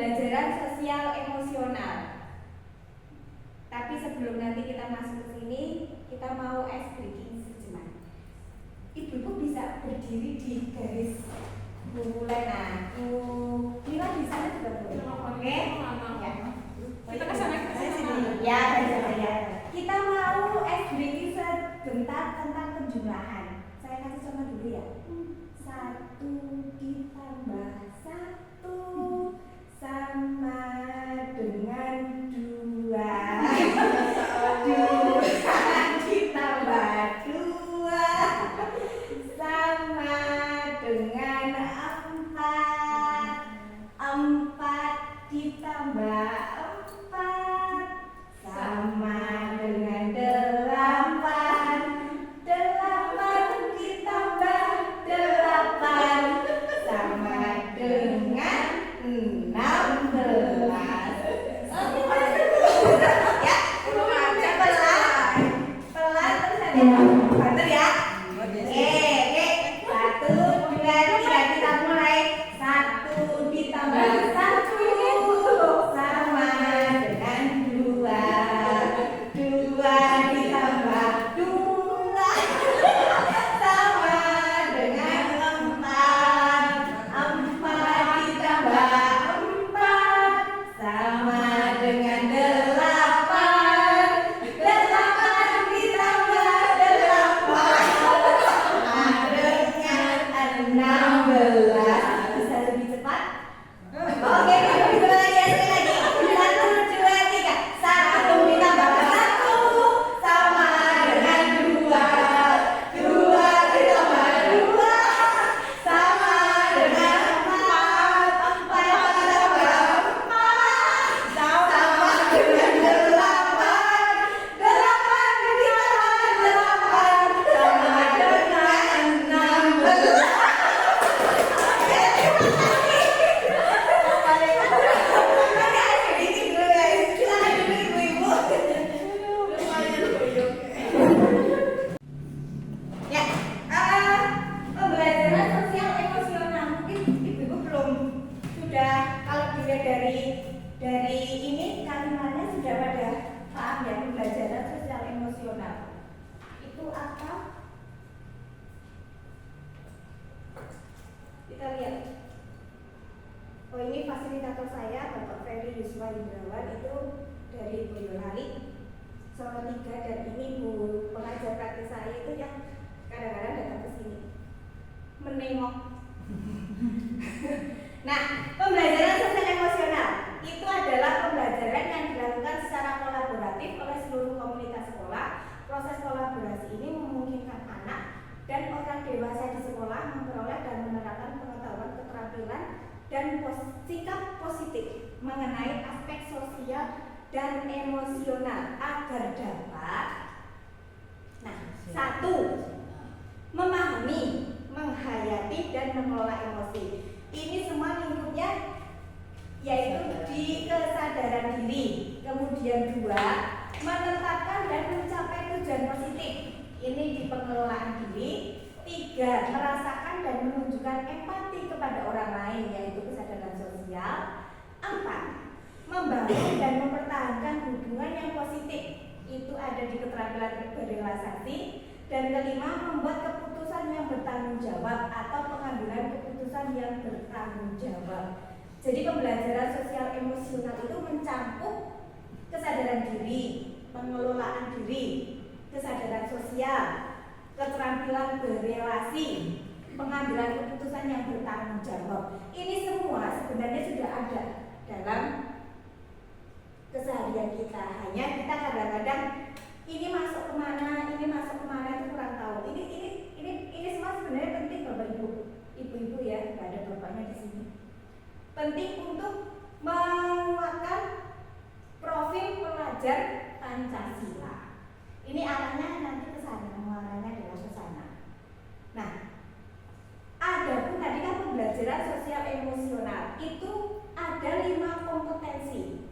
pembelajaran sosial emosional. Tapi sebelum nanti kita masuk ke sini, kita mau ice breaking sejenak. Ibu bisa berdiri di garis mulai. Nah, Mila di sana juga boleh. Oke? Ya. Kita ke sana sini. Ya, ya. Kita mau ice breaking sebentar tentang penjumlahan. Saya kasih contoh dulu ya. 1 ditambah 1 sama dengan 2. 2 ditambah 2 sama dengan 4. 4 ditambah 4 sama dengan 8. 8 ditambah 8 sama dengan 16. Ya, pelan terus ada banter ya. Oke, 1, 2, 3 kita mulai. 1 ditambah 1 sama dengan 2. 2 ditambah 2 sama dengan 4. 4 ditambah 4 sama dengan 8. 8 ditambah 8 sama dengan 16. Bisa lebih cepat? Oke, lebih cepat lagi, sekali lagi. 1, 2, 3. 1 ditambah 1 sama dengan 2. 2 ditambah 2 sama dengan 4. 4 ditambah 4 sama dengan 8. 8 ditambah 8 sama dengan 16. Ya, pembelajaran sosial emosional mungkin ibu-ibu belum sudah, kalau dilihat dari ini kalimatnya sudah pada paham ya, pembelajaran sosial emosional itu apa? Kita lihat. Oh, ini fasilitator saya Bapak Ferry Yuswa Indrawan, itu dari Boyolali Solo 3, dan ini Bu pengajar praktis saya itu yang kadang-kadang datang ke sini menengok. Nah, pembelajaran sosial emosional itu adalah pembelajaran yang dilakukan secara kolaboratif oleh seluruh komunitas sekolah. Proses kolaborasi ini memungkinkan anak dan orang dewasa di sekolah memperoleh dan menerapkan pengetahuan, keterampilan, dan sikap positif mengenai aspek sosial dan emosional agar dapat 1. Memahami, menghayati, dan mengelola emosi. Ini semua lingkupnya yaitu di kesadaran diri. Kemudian 2, menetapkan dan mencapai tujuan positif. Ini di pengelolaan diri. 3, merasakan dan menunjukkan empati kepada orang lain, yaitu kesadaran sosial. 4, membangun dan mempertahankan hubungan yang positif. Itu ada di keterampilan berrelasi. Dan 5, membuat keputusan yang bertanggung jawab atau pengambilan keputusan yang bertanggung jawab. Jadi pembelajaran sosial emosional itu mencakup kesadaran diri, pengelolaan diri, kesadaran sosial, keterampilan berrelasi, pengambilan keputusan yang bertanggung jawab. Ini semua sebenarnya sudah ada dalam keseharian kita. Hanya kita kadang-kadang ini masuk kemana itu kurang tahu. Ini semua sebenarnya penting Bapak Ibu ya, nggak ada bapaknya di sini. Penting untuk menguatkan profil pelajar Pancasila. Ini arahnya nanti ke sana, muaranya adalah ke sana. Nah, ada pun tadi kan pembelajaran sosial emosional itu ada 5 kompetensi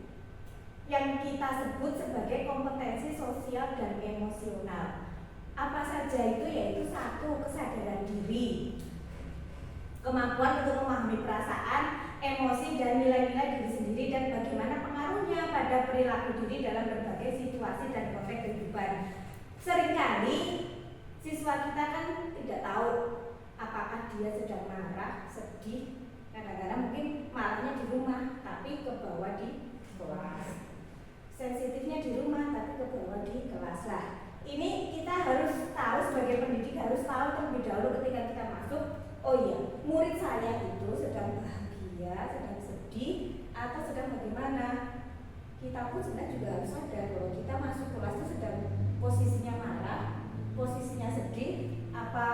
yang kita sebut sebagai kompetensi sosial dan emosional. Apa saja itu? Yaitu 1, kesadaran diri, kemampuan untuk memahami perasaan emosi dan nilai-nilai diri sendiri dan bagaimana pengaruhnya pada perilaku diri dalam berbagai situasi dan konteks kehidupan. Seringkali siswa kita kan tidak tahu apakah dia sedang marah, sedih, kadang-kadang mungkin marahnya di rumah tapi ke bawah di kelas, sensitifnya di rumah tapi ke bawah di kelas lah. Ini kita harus tahu, sebagai pendidik harus tahu terlebih dahulu ketika kita masuk, oh iya, murid saya itu sedang bahagia, sedang sedih, atau sedang bagaimana. Kita pun sebenarnya juga harus sadar bahwa kita masuk kelas itu sedang posisinya marah, posisinya sedih, apa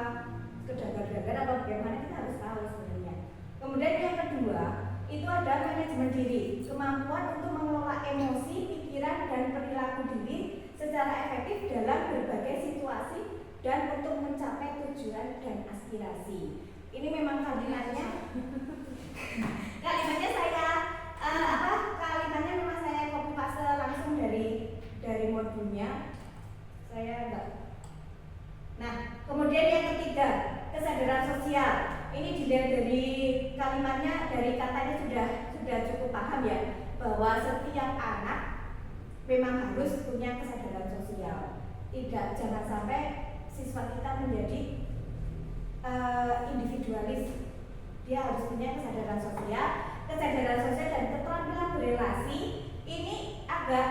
kedagar-dagar, apa bagaimana, kita harus tahu sebenarnya. Kemudian yang kedua, itu ada manajemen diri, kemampuan untuk mengelola emosi, pikiran, dan perilaku diri secara efektif dalam berbagai situasi dan untuk mencapai tujuan dan aspirasi. Ini memang kalimatnya saya kalimatnya memang saya copy paste langsung dari modulnya. Saya enggak. Nah, kemudian yang ketiga, kesadaran sosial. Ini dilihat dari kalimatnya, dari katanya sudah cukup paham ya, bahwa setiap anak memang harus punya kesadaran sosial. Jangan sampai siswa kita menjadi individualis. Dia harus punya kesadaran sosial dan keterampilan berelasi. Ini agak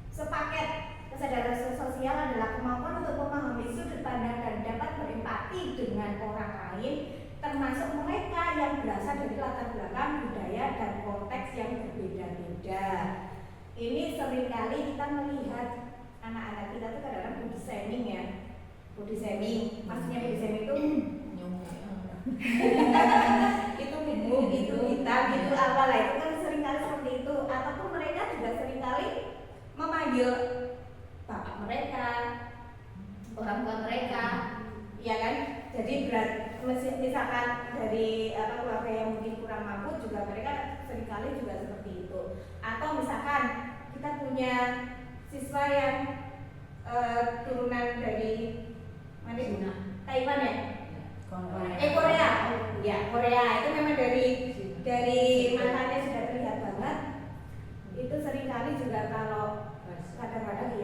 sepaket. Kesadaran sosial adalah kemampuan untuk memahami sudut pandang dan dapat berempati dengan orang lain, termasuk mereka yang berasal dari latar belakang budaya dan konteks yang berbeda-beda. Ini seringkali kita melihat anak-anak kita tuh kadang-kadang body shaming ya. Body shaming, maksudnya body shaming itu itu gemuk, itu hitam, itu apalah, itu kan seringkali seperti itu. Ataupun mereka juga seringkali memanggil bapak mereka, orang tua mereka, ya kan? Jadi misalkan dari keluarga yang mungkin kurang mampu juga mereka seringkali juga seperti itu. Atau misalkan kita punya siswa yang turunan dari mana? Taiwan ya? Korea. Ya, Korea itu memang dari matanya sudah terlihat banget. Itu seringkali juga kalau kadang-kadang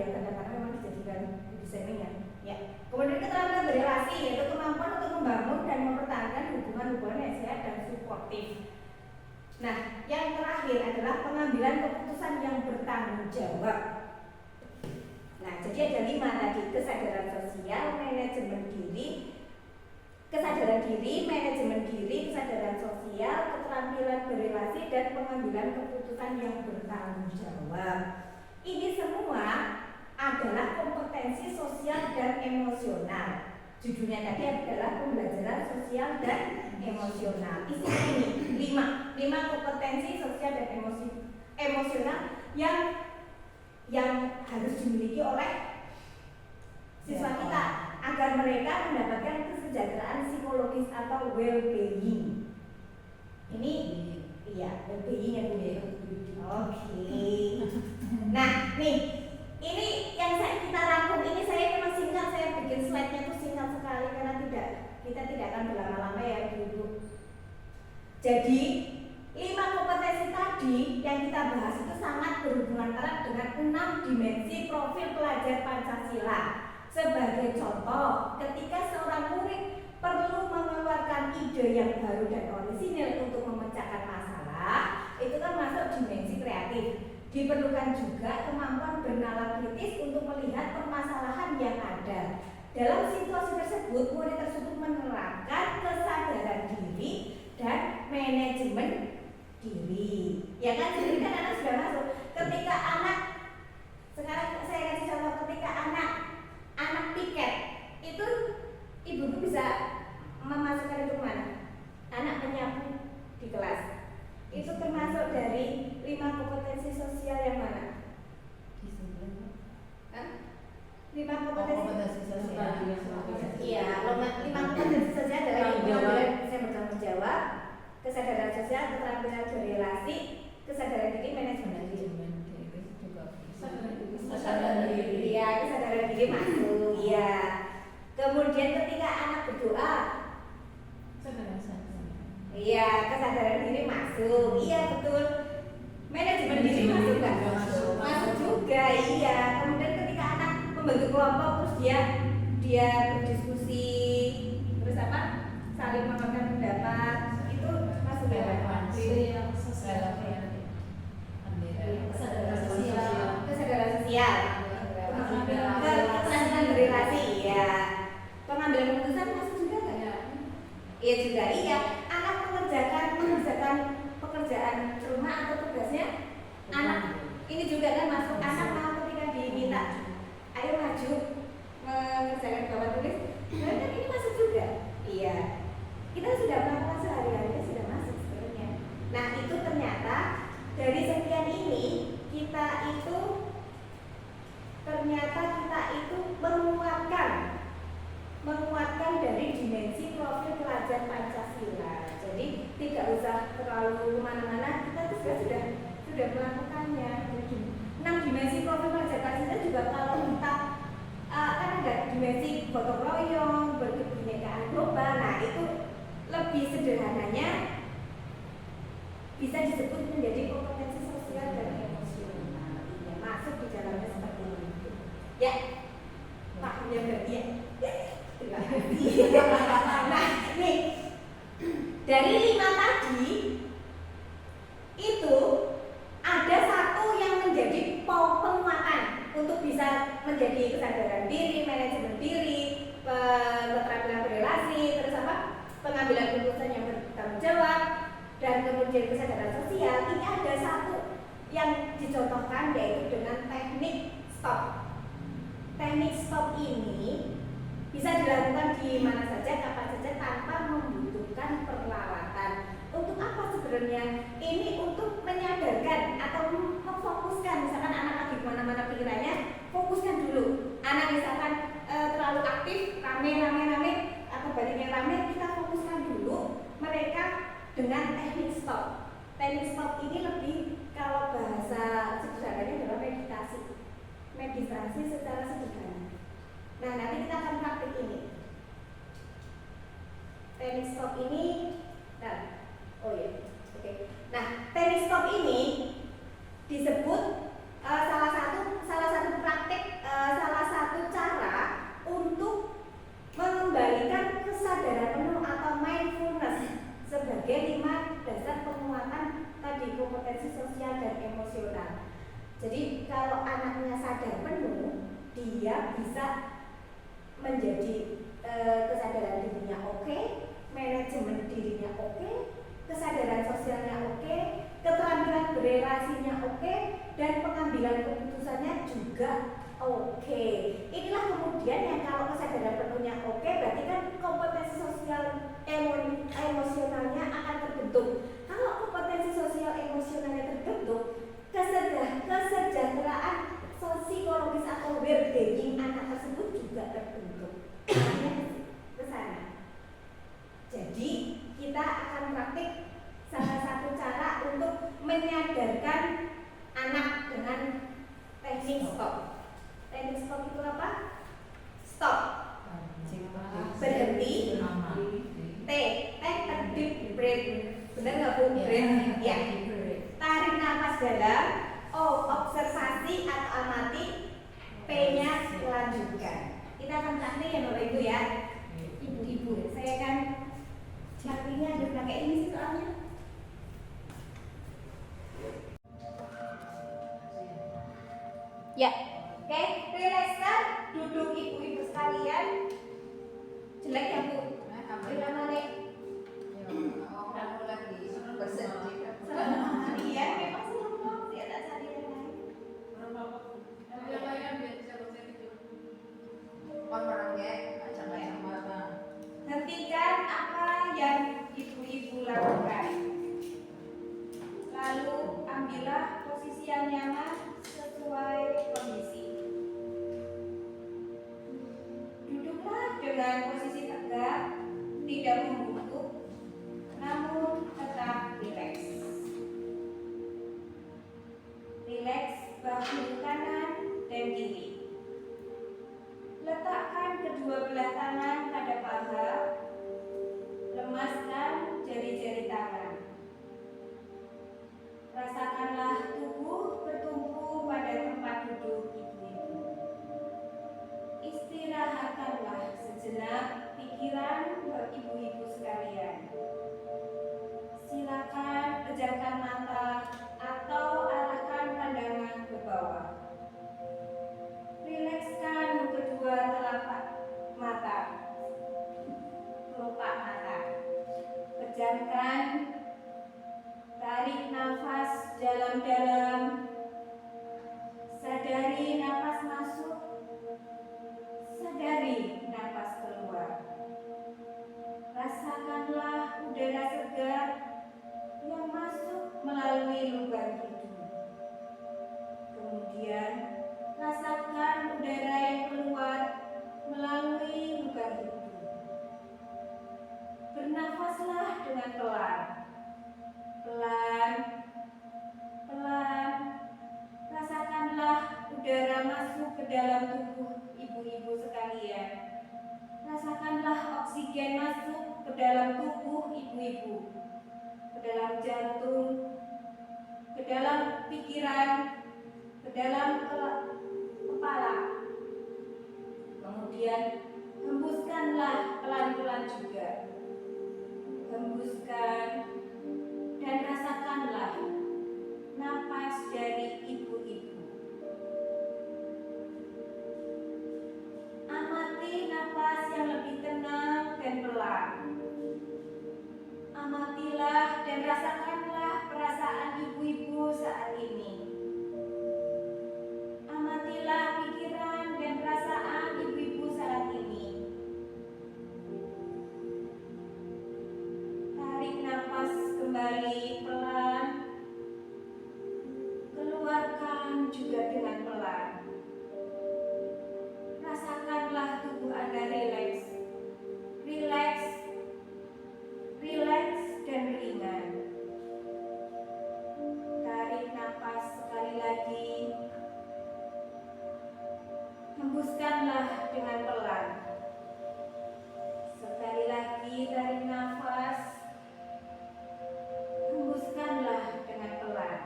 memang dijadikan body shaming ya. Ya. Kemudian keterampilan berelasi, yaitu kemampuan untuk membangun dan mempertahankan hubungan-hubungan yang sehat dan suportif. Nah, yang terakhir adalah pengambilan keputusan yang bertanggung jawab. Nah, jadi ada 5 tadi: kesadaran sosial, manajemen diri, kesadaran sosial, keterampilan berelasi, dan pengambilan keputusan yang bertanggung jawab. Ini semua adalah kompetensi sosial dan emosional. Judulnya tadi adalah pembelajaran sosial dan emosional. Isinya ini 5 kompetensi sosial dan emosional yang harus dimiliki oleh siswa kita agar mereka mendapatkan kesejahteraan psikologis atau well-being. Ini iya, well-being ya Bu ya. Oke. Nah, nih, ini yang kita rangkum ini saya memang singkat, saya bikin slide-nya tuh singkat sekali karena kita tidak akan berlama-lama ya dulu. Jadi 5 kompetensi tadi yang kita bahas itu sangat berhubungan erat dengan 6 dimensi profil pelajar Pancasila. Sebagai contoh, ketika seorang murid perlu mengeluarkan ide yang baru dan orisinil untuk memecahkan masalah, itu kan masuk dimensi kreatif. Diperlukan juga kemampuan bernalar kritis untuk melihat permasalahan yang ada. Dalam situasi tersebut, murid tersebut menerapkan kesadaran diri dan manajemen diri. Ya kan, jadi kan anak sudah masuk. Ketika anak, sekarang saya kasih contoh, ketika anak piket, itu ibu bisa memasukkan itu mana? Anak penyapu di kelas. Itu termasuk dari 5 kompetensi sosial yang mana? Di sebelah. 5 kompetensi sosial. Iya, 5 kompetensi sosial adalah bisa bertanggung jawab, kesadaran sosial, keterampilan berrelasi, kesadaran diri, manajemen diri. Kesadaran diri. Iya, kesadaran diri masuk. Iya. Kemudian ketika anak berdoa, iya, kesadaran diri masuk. Masuk, iya betul. Manajemen diri masuk nggak? Masuk juga, iya. Kemudian ketika anak membentuk kelompok terus dia berdiskusi, terus apa? Saling mengemukakan pendapat, itu masuk ya? Kesadaran sosial, keterampilan berrelasi, ya. Pengambilan keputusan masuk juga nggak? Ya. Iya juga, iya. Anak mengerjakan pekerjaan rumah atau tugasnya, anak ini juga kan masuk. Anak mau ketika diminta, ayo maju mengerjakan bapak tulis, kan ini masuk juga. Iya. Kita sudah melakukan sehari-hari, sudah masuk sebenarnya. Nah itu ternyata dari sekian ini kita itu menguatkan dari dimensi profil pelajar Pancasila. Jadi tidak usah terlalu kemana-mana, kita sudah melakukannya. 6 dimensi profil pelajar Pancasila juga kalau kita kan ada dimensi gotong royong, berkebinekaan global. Nah itu lebih sederhananya bisa disebut menjadi kompetensi sosial dan emosional. Ya, masuk di dalamnya seperti itu. Ya, pahamnya berarti ya. Terima kasih. Nah, nih dari 5 tadi itu ada satu yang menjadi penguatan untuk bisa menjadi kesadaran diri, manajemen diri, keterampilan berrelasi, terus apa? Pengambilan keputusan yang bertanggung jawab, dan kemudian kesadaran sosial. Ini ada satu yang dicontohkan yaitu dengan teknik stop. Teknik stop ini bisa dilakukan di mana saja, kapan saja tanpa membutuhkan peralatan. Untuk apa sebenarnya? Ini untuk menyadarkan atau memfokuskan. Misalkan anak lagi kemana-mana pikirannya, fokuskan dulu. Anak misalkan terlalu aktif, rame atau baliknya rame, kita fokuskan dulu mereka dengan teknik stop. Teknik stop ini lebih, kalau bahasa sederhananya adalah meditasi secara sederhana. Nah nanti kita akan praktik ini. Teknik stop ini, Nah teknik stop ini disebut salah satu praktik, salah satu cara untuk mengembalikan kesadaran penuh atau mindfulness sebagai 5 dasar penguatan tadi kompetensi sosial dan emosional. Jadi kalau anaknya sadar penuh, dia bisa menjadi kesadaran dirinya oke, manajemen dirinya oke, kesadaran sosialnya oke, keterampilan berrelasinya oke, dan pengambilan keputusannya juga oke. Inilah kemudian yang kalau kesadaran penuhnya oke, berarti kan kompetensi sosial emosionalnya akan terbentuk. Kalau kompetensi sosial emosionalnya terbentuk, kesejahteraan psikologis atau well-being anak tersebut juga terbentuk. Ke sana. Jadi kita akan praktik salah satu cara untuk menyadarkan anak dengan teknik stop. Teknik stop itu apa? Stop, berhenti, take a deep breath. Benar nggak Bu? Breath, ya. Tarik nafas dalam, observasi atau amati, P-nya lanjutkan. Kita akan praktik ya Bapak Ibu ya. Ibu-ibu, saya kan praktiknya ada pakai ini sih soalnya. Ya, oke, relaxkan, duduk ibu-ibu sekalian. Jelek ya Bu? Bila mana? Kamu lagi bersedih. Iya, memang senang ya tak cari yang lain. Hentikan apa yang ibu-ibu lakukan. Lalu ambillah posisi yang nyaman sesuai kondisi. Duduklah dengan posisi tegak, tidak membungkuk, namun tetap rileks. Rileks bahu kanan dan kiri. Letakkan kedua belah tangan pada paha. Lemaskan jari-jari tangan. dalam-dalam. Sadari napas masuk, sadari napas keluar. Rasakanlah udara segar yang masuk melalui lubang hidung. Kemudian rasakan udara yang keluar melalui lubang hidung. Bernafaslah dengan pelan. Pelan, pelan. Rasakanlah udara masuk ke dalam tubuh ibu-ibu sekalian. Rasakanlah oksigen masuk ke dalam tubuh ibu-ibu, ke dalam jantung, ke dalam pikiran, ke dalam kepala. Kemudian hembuskanlah pelan-pelan juga. Hembuskan dan rasakanlah napas dari ibu-ibu. Amati napas yang lebih tenang dan pelan. Amatilah dan rasakanlah perasaan ibu-ibu saat ini. Amatilah pikiran dan perasaan ibu-ibu saat ini. Tarik napas kembali pelan. Keluarkan juga dengan pelan. Rasakanlah tubuh Anda rileks. Rileks, rileks dan ringan. Tarik napas sekali lagi. Hembuskanlah dengan pelan. Sekali lagi tarik nafas. Hembuskanlah dengan pelan.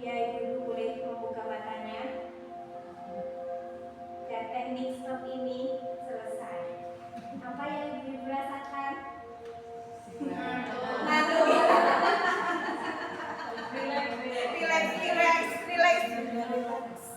Ya, ibu boleh membuka matanya. Dan teknik stop ini selesai. Apa yang ibu rasakan? Ngantuk. Relax.